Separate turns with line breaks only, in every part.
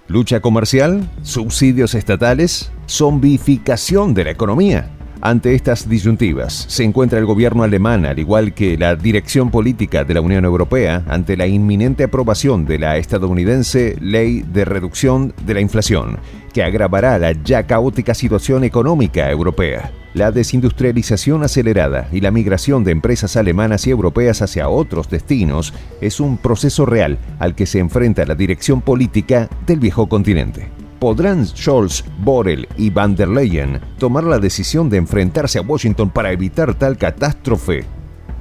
¿Lucha comercial? ¿Subsidios estatales? ¿Zombificación de la economía? Ante estas disyuntivas, se encuentra el gobierno alemán, al igual que la dirección política de la Unión Europea, ante la inminente aprobación de la estadounidense Ley de Reducción de la Inflación, que agravará la ya caótica situación económica europea. La desindustrialización acelerada y la migración de empresas alemanas y europeas hacia otros destinos es un proceso real al que se enfrenta la dirección política del viejo continente. ¿Podrán Scholz, Borrell y Van der Leyen tomar la decisión de enfrentarse a Washington para evitar tal catástrofe?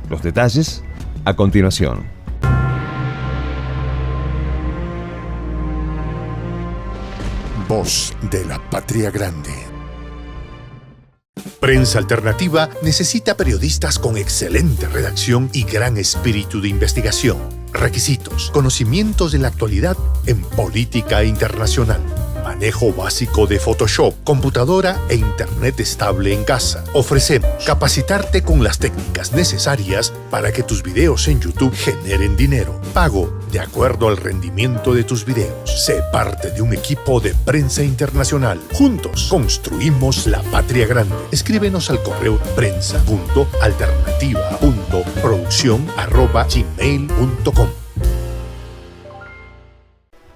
Los detalles a continuación.
Voz de la Patria Grande. Prensa Alternativa necesita periodistas con excelente redacción y gran espíritu de investigación. Requisitos: conocimientos de la actualidad en política internacional, manejo básico de Photoshop, computadora e internet estable en casa. Ofrecemos capacitarte con las técnicas necesarias para que tus videos en YouTube generen dinero. Pago de acuerdo al rendimiento de tus videos. Sé parte de un equipo de Prensa Internacional. Juntos construimos la patria grande. Escríbenos al correo prensa.alternativa.produccion@gmail.com.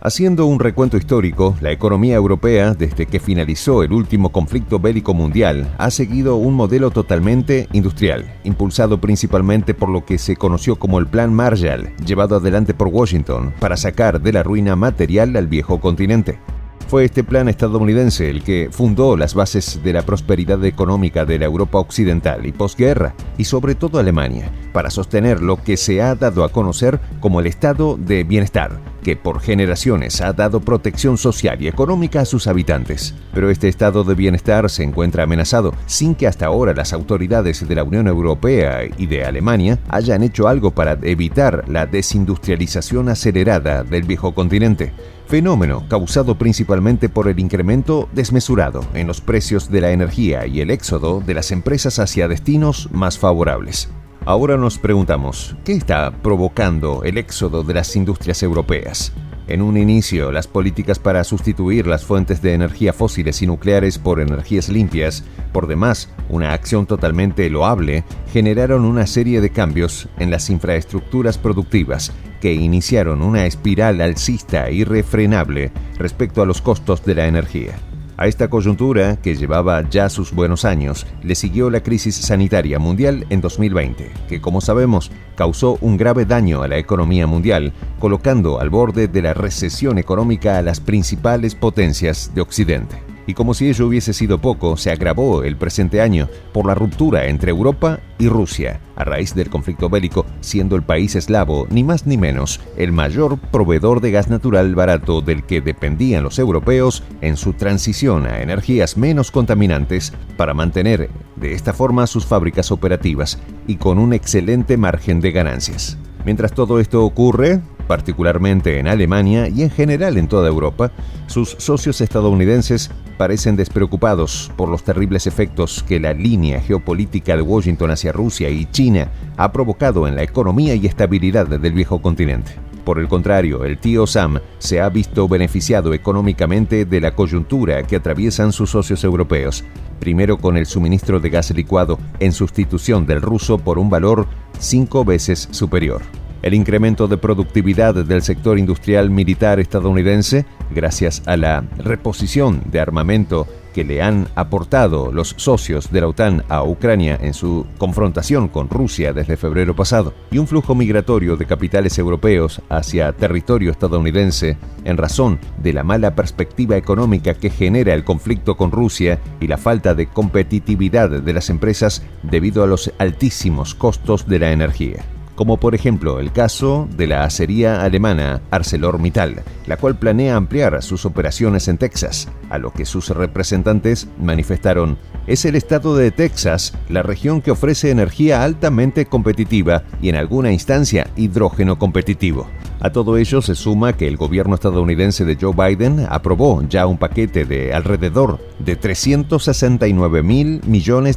Haciendo un recuento histórico, la economía europea, desde que finalizó el último conflicto bélico mundial, ha seguido un modelo totalmente industrial, impulsado principalmente por lo que se conoció como el Plan Marshall, llevado adelante por Washington para sacar de la ruina material al viejo continente. Fue este plan estadounidense el que fundó las bases de la prosperidad económica de la Europa occidental y posguerra, y sobre todo Alemania, para sostener lo que se ha dado a conocer como el estado de bienestar, que por generaciones ha dado protección social y económica a sus habitantes. Pero este estado de bienestar se encuentra amenazado, sin que hasta ahora las autoridades de la Unión Europea y de Alemania hayan hecho algo para evitar la desindustrialización acelerada del viejo continente. Fenómeno causado principalmente por el incremento desmesurado en los precios de la energía y el éxodo de las empresas hacia destinos más favorables. Ahora nos preguntamos, ¿qué está provocando el éxodo de las industrias europeas? En un inicio, las políticas para sustituir las fuentes de energía fósiles y nucleares por energías limpias, por demás una acción totalmente loable, generaron una serie de cambios en las infraestructuras productivas que iniciaron una espiral alcista irrefrenable respecto a los costos de la energía. A esta coyuntura, que llevaba ya sus buenos años, le siguió la crisis sanitaria mundial en 2020, que como sabemos causó un grave daño a la economía mundial, colocando al borde de la recesión económica a las principales potencias de Occidente. Y como si ello hubiese sido poco, se agravó el presente año por la ruptura entre Europa y Rusia, a raíz del conflicto bélico, siendo el país eslavo, ni más ni menos, el mayor proveedor de gas natural barato del que dependían los europeos en su transición a energías menos contaminantes para mantener de esta forma sus fábricas operativas y con un excelente margen de ganancias. Mientras todo esto ocurre, particularmente en Alemania y en general en toda Europa, sus socios estadounidenses parecen despreocupados por los terribles efectos que la línea geopolítica de Washington hacia Rusia y China ha provocado en la economía y estabilidad del viejo continente. Por el contrario, el tío Sam se ha visto beneficiado económicamente de la coyuntura que atraviesan sus socios europeos, primero con el suministro de gas licuado en sustitución del ruso por un valor 5 veces superior. El incremento de productividad del sector industrial militar estadounidense, gracias a la reposición de armamento que le han aportado los socios de la OTAN a Ucrania en su confrontación con Rusia desde febrero pasado, y un flujo migratorio de capitales europeos hacia territorio estadounidense en razón de la mala perspectiva económica que genera el conflicto con Rusia y la falta de competitividad de las empresas debido a los altísimos costos de la energía. Como por ejemplo el caso de la acería alemana ArcelorMittal, la cual planea ampliar sus operaciones en Texas, a lo que sus representantes manifestaron es el estado de Texas, la región que ofrece energía altamente competitiva y en alguna instancia hidrógeno competitivo. A todo ello se suma que el gobierno estadounidense de Joe Biden aprobó ya un paquete de alrededor de $369.000 millones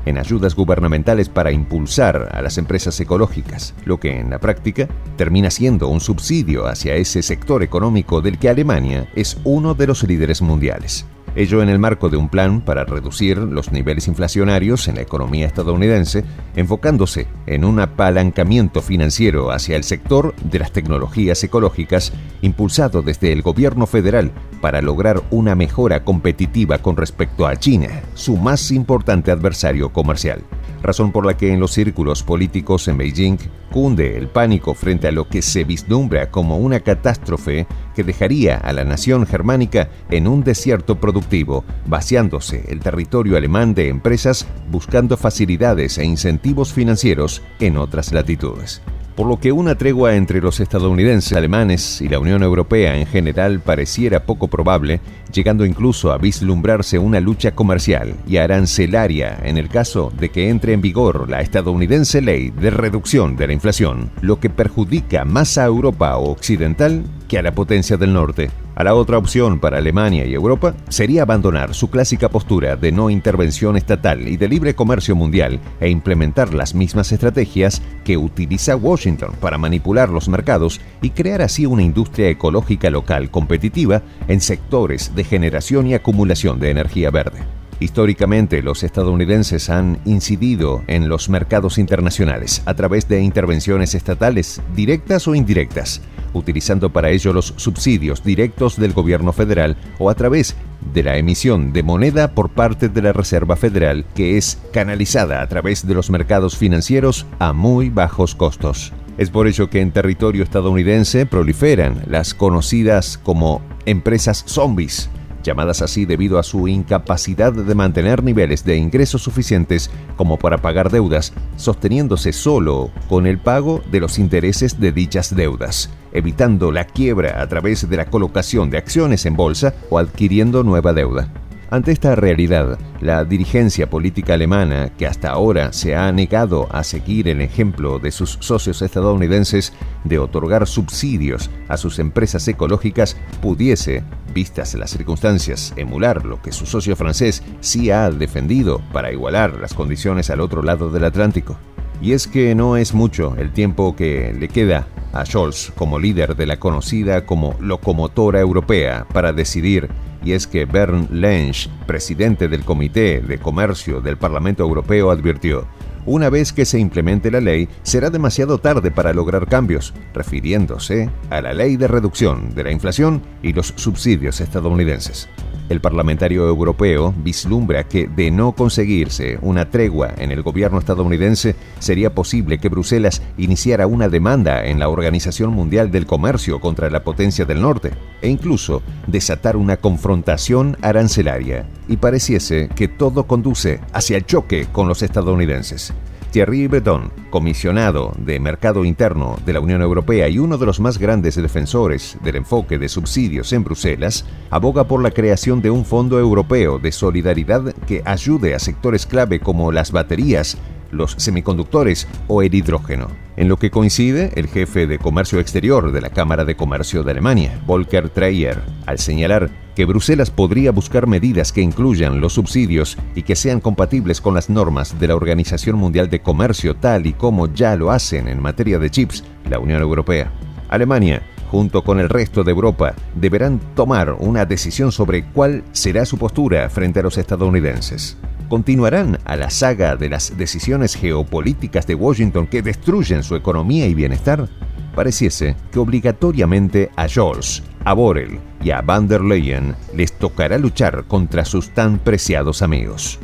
en ayudas gubernamentales para impulsar a las empresas ecológicas, lo que en la práctica termina siendo un subsidio hacia ese sector económico del que Alemania es uno de los líderes mundiales. Ello en el marco de un plan para reducir los niveles inflacionarios en la economía estadounidense, enfocándose en un apalancamiento financiero hacia el sector de las tecnologías ecológicas, impulsado desde el gobierno federal para lograr una mejora competitiva con respecto a China, su más importante adversario comercial. Razón por la que en los círculos políticos en Beijing cunde el pánico frente a lo que se vislumbra como una catástrofe que dejaría a la nación germánica en un desierto productivo, vaciándose el territorio alemán de empresas buscando facilidades e incentivos financieros en otras latitudes. Por lo que una tregua entre los estadounidenses, alemanes y la Unión Europea en general pareciera poco probable, llegando incluso a vislumbrarse una lucha comercial y arancelaria en el caso de que entre en vigor la estadounidense ley de reducción de la inflación, lo que perjudica más a Europa occidental que a la potencia del norte. A la otra opción para Alemania y Europa sería abandonar su clásica postura de no intervención estatal y de libre comercio mundial e implementar las mismas estrategias que utiliza Washington para manipular los mercados y crear así una industria ecológica local competitiva en sectores de generación y acumulación de energía verde. Históricamente, los estadounidenses han incidido en los mercados internacionales a través de intervenciones estatales directas o indirectas, utilizando para ello los subsidios directos del gobierno federal o a través de la emisión de moneda por parte de la Reserva Federal, que es canalizada a través de los mercados financieros a muy bajos costos. Es por ello que en territorio estadounidense proliferan las conocidas como empresas zombies, llamadas así debido a su incapacidad de mantener niveles de ingresos suficientes como para pagar deudas, sosteniéndose solo con el pago de los intereses de dichas deudas, evitando la quiebra a través de la colocación de acciones en bolsa o adquiriendo nueva deuda. Ante esta realidad, la dirigencia política alemana, que hasta ahora se ha negado a seguir el ejemplo de sus socios estadounidenses de otorgar subsidios a sus empresas ecológicas, pudiese, vistas las circunstancias, emular lo que su socio francés sí ha defendido para igualar las condiciones al otro lado del Atlántico. Y es que no es mucho el tiempo que le queda a Scholz como líder de la conocida como locomotora europea para decidir. Y es que Bernd Lenz, presidente del Comité de Comercio del Parlamento Europeo, advirtió: una vez que se implemente la ley, será demasiado tarde para lograr cambios, refiriéndose a la ley de reducción de la inflación y los subsidios estadounidenses. El parlamentario europeo vislumbra que, de no conseguirse una tregua en el gobierno estadounidense, sería posible que Bruselas iniciara una demanda en la Organización Mundial del Comercio contra la potencia del norte, e incluso desatar una confrontación arancelaria, y pareciese que todo conduce hacia el choque con los estadounidenses. Thierry Breton, comisionado de Mercado Interno de la Unión Europea y uno de los más grandes defensores del enfoque de subsidios en Bruselas, aboga por la creación de un fondo europeo de solidaridad que ayude a sectores clave como las baterías, los semiconductores o el hidrógeno. En lo que coincide el jefe de Comercio Exterior de la Cámara de Comercio de Alemania, Volker Treyer, al señalar que Bruselas podría buscar medidas que incluyan los subsidios y que sean compatibles con las normas de la Organización Mundial de Comercio, tal y como ya lo hacen en materia de chips la Unión Europea. Alemania, junto con el resto de Europa, deberán tomar una decisión sobre cuál será su postura frente a los estadounidenses. ¿Continuarán a la saga de las decisiones geopolíticas de Washington que destruyen su economía y bienestar? Pareciese que obligatoriamente a Scholz, a Borrell y a Van der Leyen les tocará luchar contra sus tan preciados amigos.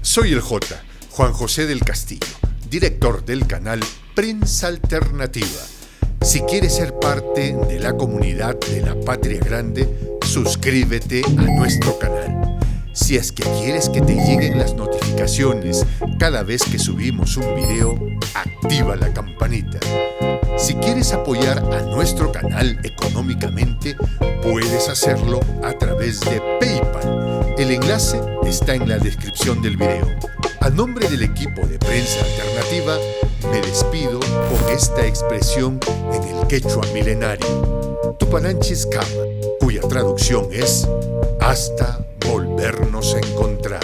Soy el Juan José del Castillo, director del canal Prensa Alternativa. Si quieres ser parte de la comunidad de la Patria Grande, suscríbete a nuestro canal. Si es que quieres que te lleguen las notificaciones cada vez que subimos un video, activa la campanita. Si quieres apoyar a nuestro canal económicamente, puedes hacerlo a través de PayPal. El enlace está en la descripción del video. A nombre del equipo de Prensa Alternativa, me despido con esta expresión en el quechua milenario, Tupananchis Kama, cuya traducción es hasta volvernos a encontrar.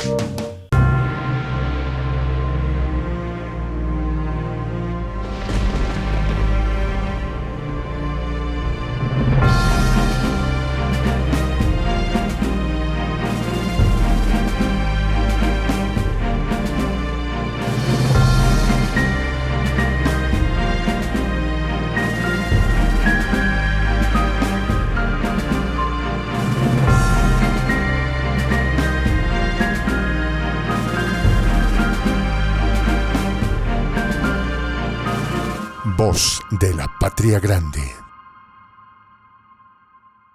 Voz de la Patria Grande.